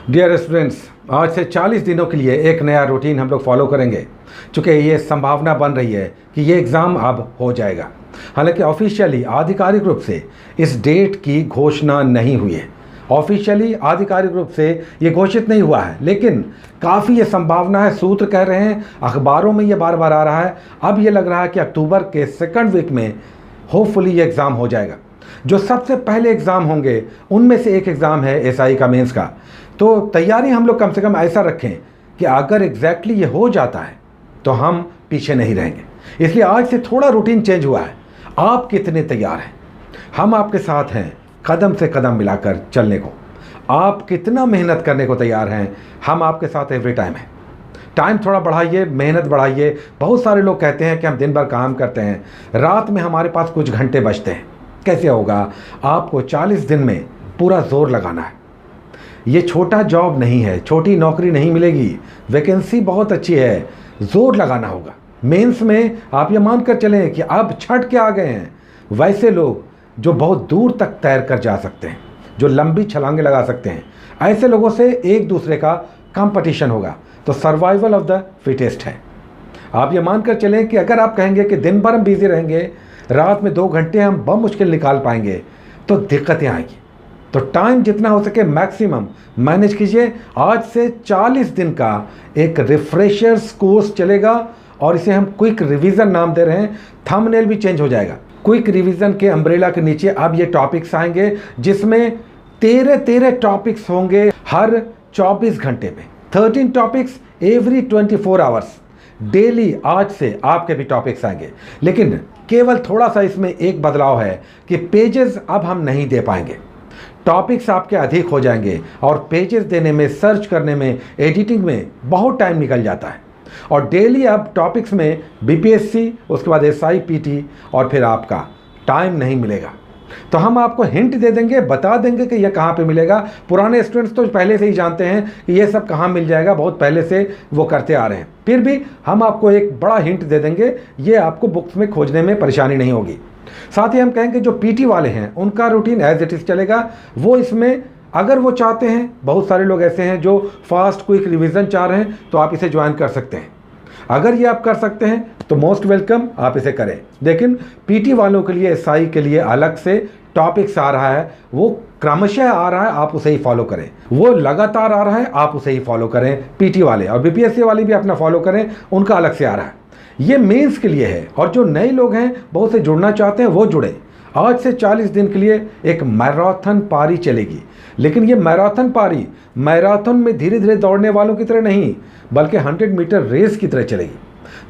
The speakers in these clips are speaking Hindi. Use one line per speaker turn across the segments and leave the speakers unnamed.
डियर स्टूडेंट्स, आज से 40 दिनों के लिए एक नया रूटीन हम लोग फॉलो करेंगे, चूँकि ये संभावना बन रही है कि ये एग्ज़ाम अब हो जाएगा। हालांकि ऑफिशियली आधिकारिक रूप से इस डेट की घोषणा नहीं हुई है, ऑफिशियली आधिकारिक रूप से ये घोषित नहीं हुआ है, लेकिन काफ़ी ये संभावना है। सूत्र कह रहे हैं, अखबारों में ये बार बार आ रहा है। अब ये लग रहा है कि अक्टूबर के सेकंड वीक में होपफुली ये एग्ज़ाम हो जाएगा। जो सबसे पहले एग्ज़ाम होंगे उनमें से एक एग्ज़ाम है एसआई का, मेंस का। तो तैयारी हम लोग कम से कम ऐसा रखें कि अगर एग्जैक्टली ये हो जाता है तो हम पीछे नहीं रहेंगे। इसलिए आज से थोड़ा रूटीन चेंज हुआ है। आप कितने तैयार हैं? हम आपके साथ हैं कदम से कदम मिलाकर चलने को। आप कितना मेहनत करने को तैयार हैं? हम आपके साथ एवरी टाइम हैं। टाइम थोड़ा बढ़ाइए, मेहनत बढ़ाइए। बहुत सारे लोग कहते हैं कि हम दिन भर काम करते हैं, रात में हमारे पास कुछ घंटे बचते हैं। कैसे होगा? आपको 40 दिन में पूरा जोर लगाना है। ये छोटा जॉब नहीं है, छोटी नौकरी नहीं मिलेगी, वैकेंसी बहुत अच्छी है, जोर लगाना होगा। मेंस में आप ये मानकर चलें कि अब छठ के आ गए हैं वैसे लोग जो बहुत दूर तक तैर कर जा सकते हैं, जो लंबी छलांगे लगा सकते हैं, ऐसे लोगों से एक दूसरे का कंपटीशन होगा। तो सर्वाइवल ऑफ द फिटेस्ट है। आप ये मानकर चलें कि अगर आप कहेंगे कि दिन भर हम बिजी रहेंगे, रात में 2 घंटे हम बमुश्किल निकाल पाएंगे, तो दिक्कतें आएंगी। तो टाइम जितना हो सके मैक्सिमम मैनेज कीजिए। आज से 40 दिन का एक रिफ्रेशर्स कोर्स चलेगा और इसे हम क्विक रिवीजन नाम दे रहे हैं। थंबनेल भी चेंज हो जाएगा। क्विक रिवीजन के अम्ब्रेला के नीचे अब ये टॉपिक्स आएंगे, जिसमें 13 टॉपिक्स होंगे हर 24 घंटे में। 13 टॉपिक्स एवरी 24 आवर्स डेली। आज से आपके भी टॉपिक्स आएंगे, लेकिन केवल थोड़ा सा इसमें एक बदलाव है कि पेजेस अब हम नहीं दे पाएंगे। टॉपिक्स आपके अधिक हो जाएंगे और पेजेस देने में, सर्च करने में, एडिटिंग में बहुत टाइम निकल जाता है। और डेली अब टॉपिक्स में बीपीएससी, उसके बाद एसआई, पीटी और फिर आपका टाइम नहीं मिलेगा। तो हम आपको हिंट दे देंगे, बता देंगे कि यह कहाँ पे मिलेगा। पुराने स्टूडेंट्स तो पहले से ही जानते हैं कि ये सब कहाँ मिल जाएगा, बहुत पहले से वो करते आ रहे हैं। फिर भी हम आपको एक बड़ा हिंट दे देंगे, ये आपको बुक्स में खोजने में परेशानी नहीं होगी। साथ ही हम कहेंगे जो पीटी वाले हैं उनका रूटीन एज इट इज़ चलेगा। वो इसमें अगर वो चाहते हैं, बहुत सारे लोग ऐसे हैं जो फास्ट क्विक रिवीजन चाह रहे हैं, तो आप इसे ज्वाइन कर सकते हैं। अगर ये आप कर सकते हैं तो मोस्ट वेलकम, आप इसे करें। लेकिन पीटी वालों के लिए, एसआई के लिए अलग से टॉपिक्स आ रहा है, वो क्रमशः आ रहा है, आप उसे ही फॉलो करें। वो लगातार आ रहा है, आप उसे ही फॉलो करें, पीटी वाले। और बीपीएससी वाले भी अपना फॉलो करें, उनका अलग से आ रहा है। ये मेंस के लिए है। और जो नए लोग हैं, बहुत से जुड़ना चाहते हैं, वो जुड़े। आज से 40 दिन के लिए एक मैराथन पारी चलेगी। लेकिन ये मैराथन पारी मैराथन में धीरे धीरे दौड़ने वालों की तरह नहीं, बल्कि 100 मीटर रेस की तरह चलेगी।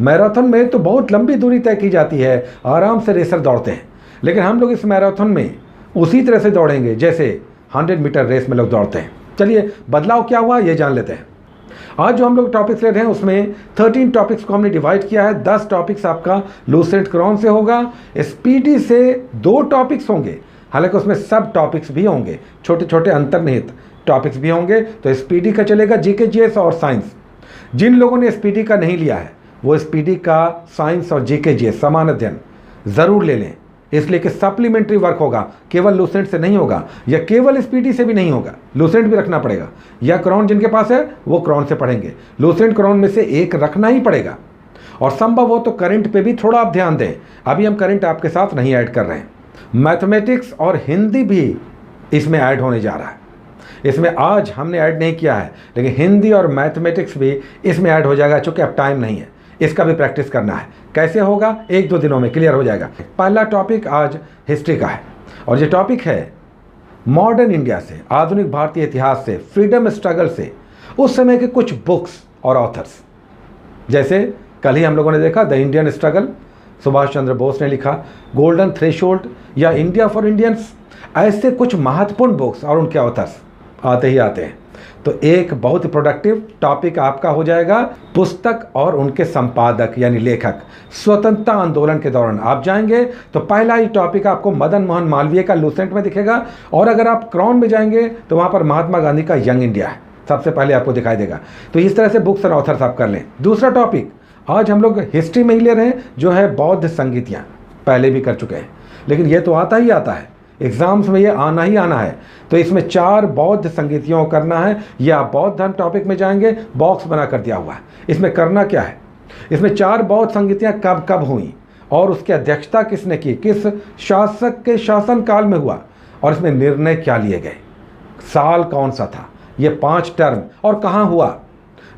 मैराथन में तो बहुत लंबी दूरी तय की जाती है, आराम से रेसर दौड़ते हैं, लेकिन हम लोग इस मैराथन में उसी तरह से दौड़ेंगे जैसे 100 मीटर रेस में लोग दौड़ते हैं। चलिए, बदलाव क्या हुआ ये जान लेते हैं। आज जो हम लोग टॉपिक्स ले रहे हैं उसमें 13 टॉपिक्स को हमने डिवाइड किया है। 10 टॉपिक्स आपका लूसेंट क्रॉन से होगा। स्पीडी से 2 टॉपिक्स होंगे, हालांकि उसमें सब टॉपिक्स भी होंगे, छोटे छोटे अंतर्निहित टॉपिक्स भी होंगे। तो स्पीडी का चलेगा जीके, जीएस और साइंस। जिन लोगों ने स्पीडी का नहीं लिया है वो स्पीडी का साइंस और जीके, जीएस समान अध्ययन ज़रूर ले लें, इसलिए कि सप्लीमेंट्री वर्क होगा, केवल लूसेंट से नहीं होगा, या केवल स्पीडी से भी नहीं होगा। लूसेंट भी रखना पड़ेगा, या क्रॉन जिनके पास है वो क्रॉन से पढ़ेंगे। लूसेंट क्रॉन में से एक रखना ही पड़ेगा। और संभव हो तो करंट पे भी थोड़ा आप ध्यान दें। अभी हम करंट आपके साथ नहीं ऐड कर रहे हैं। मैथमेटिक्स और हिंदी भी इसमें ऐड होने जा रहा है। इसमें आज हमने ऐड नहीं किया है, लेकिन हिंदी और मैथमेटिक्स भी इसमें ऐड हो जाएगा, चूँकि अब टाइम नहीं है। इसका भी प्रैक्टिस करना है। कैसे होगा? 1-2 दिनों में क्लियर हो जाएगा। पहला टॉपिक आज हिस्ट्री का है, और ये टॉपिक है मॉडर्न इंडिया से, आधुनिक भारतीय इतिहास से, फ्रीडम स्ट्रगल से, उस समय के कुछ बुक्स और ऑथर्स। जैसे कल ही हम लोगों ने देखा the Indian struggle, Subhash Chandra Bose ने लिखा, गोल्डन थ्रेशोल्ड या इंडिया फॉर इंडियंस। ऐसे कुछ महत्वपूर्ण बुक्स और उनके ऑथर्स आते ही आते हैं। तो एक बहुत प्रोडक्टिव टॉपिक आपका हो जाएगा, पुस्तक और उनके संपादक यानी लेखक। स्वतंत्रता आंदोलन के दौरान आप जाएंगे तो पहला ही टॉपिक आपको मदन मोहन मालवीय का लूसेंट में दिखेगा, और अगर आप क्रॉन में जाएंगे तो वहाँ पर महात्मा गांधी का यंग इंडिया है, सबसे पहले आपको दिखाई देगा। तो इस तरह से बुक्स और ऑथर्स आप कर लें। दूसरा टॉपिक आज हम लोग हिस्ट्री में ही ले रहे हैं, जो है बौद्ध संगीतियाँ। पहले भी कर चुके हैं, लेकिन ये तो आता ही आता है। एग्जाम्स में ये आना ही आना है। तो इसमें 4 बौद्ध संगीतियों को करना है। ये आप बौद्ध धर्म टॉपिक में जाएंगे, बॉक्स बना कर दिया हुआ है। इसमें करना क्या है, इसमें 4 बौद्ध संगीतियाँ कब कब हुई और उसकी अध्यक्षता किसने की, किस शासक के शासनकाल में हुआ और इसमें निर्णय क्या लिए गए, साल कौन सा था, ये 5 टर्म और कहाँ हुआ,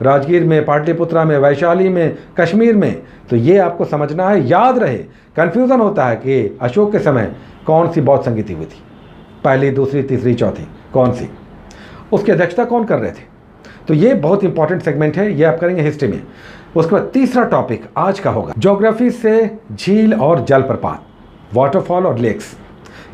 राजगीर में, पाटलिपुत्रा में, वैशाली में, कश्मीर में। तो ये आपको समझना है, याद रहे। कन्फ्यूज़न होता है कि अशोक के समय कौन सी बौद्ध संगीति हुई थी, पहली, दूसरी, तीसरी, चौथी, कौन सी, उसकी अध्यक्षता कौन कर रहे थे। तो ये बहुत इंपॉर्टेंट सेगमेंट है, ये आप करेंगे हिस्ट्री में। उसके बाद तीसरा टॉपिक आज का होगा ज्योग्राफी से झील और जलप्रपात, वाटरफॉल और लेक्स।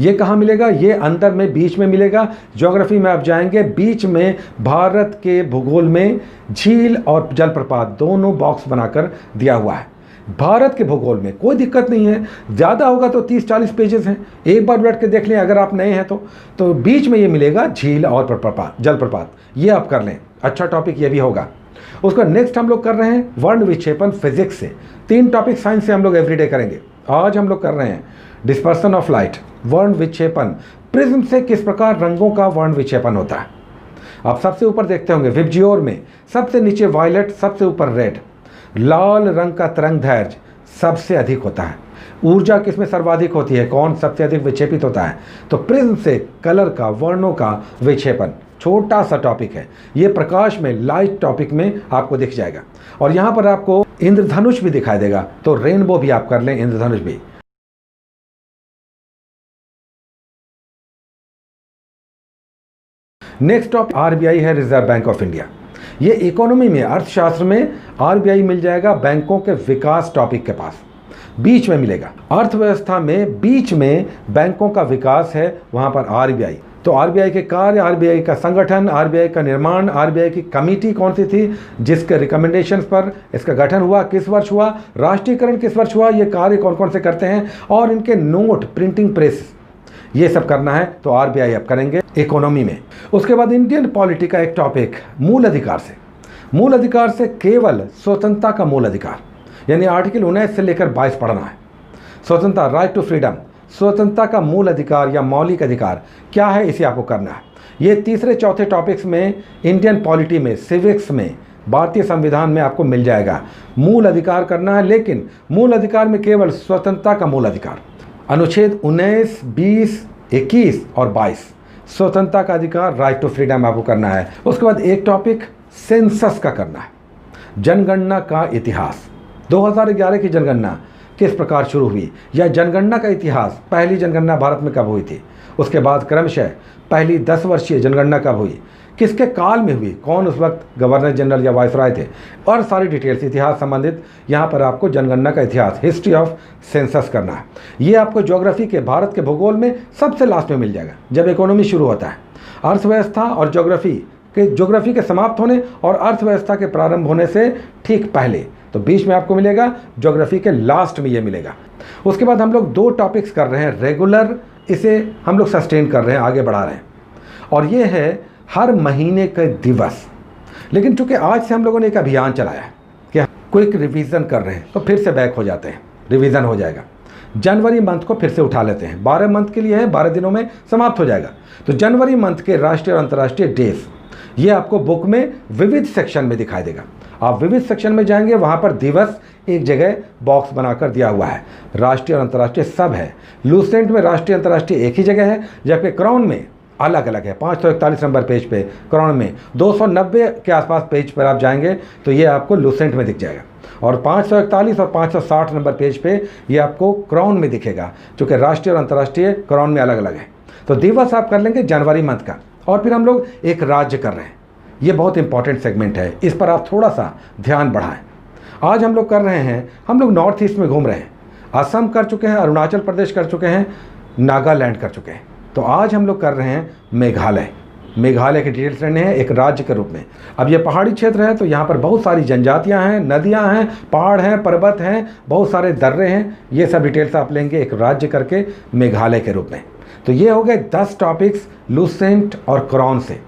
ये कहाँ मिलेगा, ये अंदर में बीच में मिलेगा। ज्योग्राफी में आप जाएंगे, बीच में भारत के भूगोल में झील और जलप्रपात दोनों बॉक्स बनाकर दिया हुआ है। भारत के भूगोल में कोई दिक्कत नहीं है, ज़्यादा होगा तो 30-40 पेजेस हैं, एक बार बैठ के देख लें अगर आप नए हैं तो बीच में ये मिलेगा झील और जलप्रपात, ये आप कर लें, अच्छा टॉपिक ये भी होगा। उसका नेक्स्ट हम लोग कर रहे हैं वर्ण विक्षेपन फिजिक्स से। 3 टॉपिक साइंस से हम लोग एवरीडे करेंगे। आज हम लोग कर रहे हैं डिस्पर्सन ऑफ लाइट, वर्ण विक्षेपन, प्रिज्म से किस प्रकार रंगों का वर्ण विक्षेपन होता है। आप सबसे ऊपर देखते होंगे विबजियोर में, सबसे नीचे वायलेट, सबसे ऊपर रेड। लाल रंग का तरंग दैर्घ्य सबसे अधिक होता है। ऊर्जा किसमें सर्वाधिक होती है, कौन सबसे अधिक विक्षेपित होता है, तो प्रिज्म से कलर का, वर्णों का विक्षेपन। छोटा सा टॉपिक है ये, प्रकाश में, लाइट टॉपिक में आपको दिख जाएगा। और यहाँ पर आपको इंद्रधनुष भी दिखाई देगा, तो रेनबो भी आप कर लें, इंद्रधनुष भी। नेक्स्ट टॉपिक आरबीआई है, रिजर्व बैंक ऑफ इंडिया। ये इकोनॉमी में, अर्थशास्त्र में आरबीआई मिल जाएगा बैंकों के विकास टॉपिक के पास, बीच में मिलेगा। अर्थव्यवस्था में बीच में बैंकों का विकास है, वहां पर आरबीआई। तो आरबीआई के कार्य, आरबीआई का संगठन, आरबीआई का निर्माण, आरबीआई की कमेटी कौन सी थी जिसके रिकमेंडेशंस पर इसका गठन हुआ, किस वर्ष हुआ, राष्ट्रीयकरण किस वर्ष हुआ, ये कार्य कौन कौन से करते हैं, और इनके नोट, प्रिंटिंग प्रेस, ये सब करना है। तो आरबीआई आप करेंगे इकोनॉमी में। उसके बाद इंडियन पॉलिटी का एक टॉपिक मूल अधिकार से। मूल अधिकार से केवल स्वतंत्रता का मूल अधिकार, यानी आर्टिकल 19 से लेकर 22 पढ़ना है। स्वतंत्रता, राइट टू फ्रीडम, स्वतंत्रता का मूल अधिकार या मौलिक अधिकार क्या है, इसे आपको करना है। ये तीसरे चौथे टॉपिक्स में इंडियन पॉलिटी में, सिविक्स में, भारतीय संविधान में आपको मिल जाएगा। मूल अधिकार करना है, लेकिन मूल अधिकार में केवल स्वतंत्रता का मूल अधिकार, अनुच्छेद 19, 20, 21 और 22, स्वतंत्रता का अधिकार, राइट टू फ्रीडम आपको करना है। उसके बाद एक टॉपिक सेंसस का करना है, जनगणना का इतिहास। 2011 की जनगणना किस प्रकार शुरू हुई, या जनगणना का इतिहास, पहली जनगणना भारत में कब हुई थी, उसके बाद क्रमशः पहली 10 वर्षीय जनगणना कब हुई, किसके काल में हुई, कौन उस वक्त गवर्नर जनरल या वाइसराय थे, और सारी डिटेल्स इतिहास संबंधित यहाँ पर आपको जनगणना का इतिहास, हिस्ट्री ऑफ सेंसस करना है। ये आपको ज्योग्राफी के, भारत के भूगोल में सबसे लास्ट में मिल जाएगा जब इकोनॉमी शुरू होता है। अर्थव्यवस्था और ज्योग्राफी के समाप्त होने और अर्थव्यवस्था के प्रारंभ होने से ठीक पहले, तो बीच में आपको मिलेगा, ज्योग्राफी के लास्ट में ये मिलेगा। उसके बाद हम लोग 2 टॉपिक्स कर रहे हैं रेगुलर, इसे हम लोग सस्टेन कर रहे हैं, आगे बढ़ा रहे हैं, और ये है हर महीने के दिवस। लेकिन चूंकि आज से हम लोगों ने एक अभियान चलाया है कि क्विक रिवीजन कर रहे हैं, तो फिर से बैक हो जाते हैं, रिवीजन हो जाएगा। जनवरी मंथ को फिर से उठा लेते हैं, 12 मंथ के लिए है, 12 दिनों में समाप्त हो जाएगा। तो जनवरी मंथ के राष्ट्रीय और अंतर्राष्ट्रीय डेज, ये आपको बुक में विविध सेक्शन में दिखाई देगा। आप विविध सेक्शन में जाएंगे, वहाँ पर दिवस एक जगह बॉक्स बनाकर दिया हुआ है, राष्ट्रीय और अंतर्राष्ट्रीय सब है। लूसेंट में राष्ट्रीय अंतर्राष्ट्रीय एक ही जगह है, जबकि क्राउन में अलग अलग है। 541 नंबर पेज पे क्राउन में, 290 के आसपास पेज पर आप जाएंगे तो ये आपको लूसेंट में दिख जाएगा, और 541 और 560 नंबर पेज पे ये आपको क्राउन में दिखेगा, क्योंकि राष्ट्रीय और अंतर्राष्ट्रीय क्राउन में अलग अलग है। तो दिवस आप कर लेंगे जनवरी मंथ का। और फिर हम लोग एक राज्य कर रहे हैं, ये बहुत इंपॉर्टेंट सेगमेंट है, इस पर आप थोड़ा सा ध्यान बढ़ाएं। आज हम लोग कर रहे हैं, हम लोग नॉर्थ ईस्ट में घूम रहे हैं, असम कर चुके हैं, अरुणाचल प्रदेश कर चुके हैं, नागालैंड कर चुके हैं। तो आज हम लोग कर रहे हैं मेघालय। मेघालय के डिटेल्स लेने हैं एक राज्य के रूप में। अब ये पहाड़ी क्षेत्र है, तो यहाँ पर बहुत सारी जनजातियाँ हैं, नदियाँ हैं, पहाड़ हैं, पर्वत हैं, बहुत सारे दर्रे हैं, ये सब डिटेल्स आप लेंगे एक राज्य करके मेघालय के रूप में। तो ये हो गए 10 टॉपिक्स लूसेंट और क्राउन से।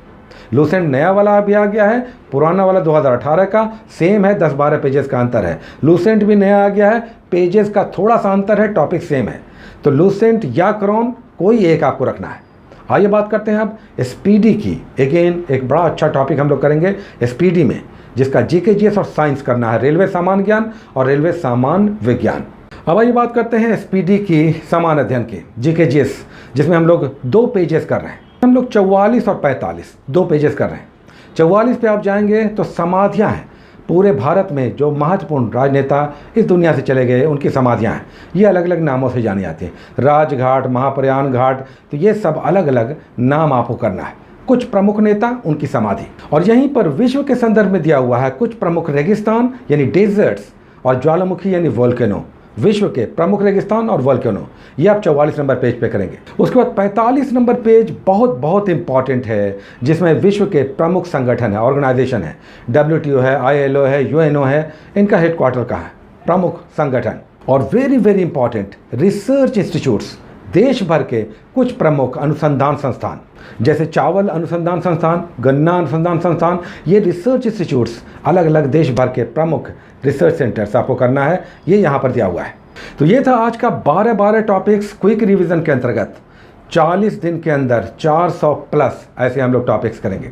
लूसेंट नया वाला अभी आ गया है, पुराना वाला 2018 का सेम है, 10-12 पेजेस का अंतर है। लूसेंट भी नया आ गया है, पेजेस का थोड़ा सा अंतर है, टॉपिक सेम है। तो लूसेंट या क्रोन कोई एक आपको रखना है। आइए बात करते हैं अब स्पीडी की। अगेन एक बड़ा अच्छा टॉपिक हम लोग करेंगे स्पीडी में, जिसका जीके जीएस और साइंस करना है, रेलवे सामान्य ज्ञान और रेलवे सामान्य विज्ञान। अब आइए बात करते हैं स्पीडी की समान अध्ययन की जीके जीएस, जिसमें हम लोग 2 पेजेस कर रहे हैं। हम लोग 44 और 45 2 पेजेस कर रहे हैं। 44 पे आप जाएंगे तो समाधियाँ हैं, पूरे भारत में जो महत्वपूर्ण राजनेता इस दुनिया से चले गए उनकी समाधियाँ हैं। ये अलग अलग नामों से जानी जाती हैं, राजघाट, महाप्रयाण घाट, तो ये सब अलग अलग नाम आपको करना है। कुछ प्रमुख नेता, उनकी समाधि। और यहीं पर विश्व के संदर्भ में दिया हुआ है कुछ प्रमुख रेगिस्तान यानी डेजर्ट्स और ज्वालामुखी यानी वोल्केनो, विश्व के प्रमुख रेगिस्तान और वोल्केनो। ये आप 44 नंबर पेज पे करेंगे। उसके बाद 45 नंबर पेज बहुत बहुत इंपॉर्टेंट है, जिसमें विश्व के प्रमुख संगठन है, ऑर्गेनाइजेशन है, WTO है, ILO है, UNO है, इनका हेडक्वार्टर कहाँ है, प्रमुख संगठन। और very very important research institutes, देश भर के कुछ प्रमुख अनुसंधान संस्थान, जैसे चावल अनुसंधान संस्थान, गन्ना अनुसंधान संस्थान, ये रिसर्च इंस्टीट्यूट्स अलग अलग देश भर के प्रमुख रिसर्च सेंटर्स आपको करना है, ये यहाँ पर दिया हुआ है। तो ये था आज का 12 टॉपिक्स क्विक रिवीजन के अंतर्गत। 40 दिन के अंदर 400 प्लस ऐसे हम लोग टॉपिक्स करेंगे।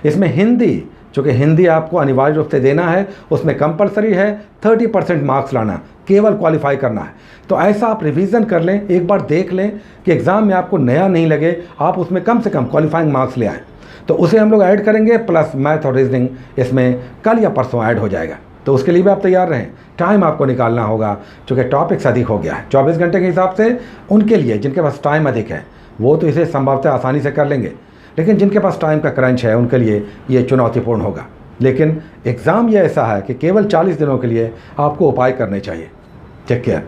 इसमें हिंदी, चूँकि हिंदी आपको अनिवार्य रूप से देना है, उसमें कंपलसरी है 30% मार्क्स लाना, केवल क्वालिफाई करना है। तो ऐसा आप रिवीजन कर लें, एक बार देख लें कि एग्ज़ाम में आपको नया नहीं लगे, आप उसमें कम से कम क्वालिफाइंग मार्क्स ले आएँ। तो उसे हम लोग ऐड करेंगे, प्लस मैथ और रीजनिंग इसमें कल या परसों ऐड हो जाएगा। तो उसके लिए भी आप तैयार रहें, टाइम आपको निकालना होगा, चूँकि टॉपिक्स अधिक हो गया है 24 घंटे के हिसाब से। उनके लिए जिनके पास टाइम अधिक है वो तो इसे संभवतः आसानी से कर लेंगे, लेकिन जिनके पास टाइम का क्रंच है उनके लिए ये चुनौतीपूर्ण होगा। लेकिन एग्ज़ाम ये ऐसा है कि केवल 40 दिनों के लिए आपको उपाय करने चाहिए। Take care.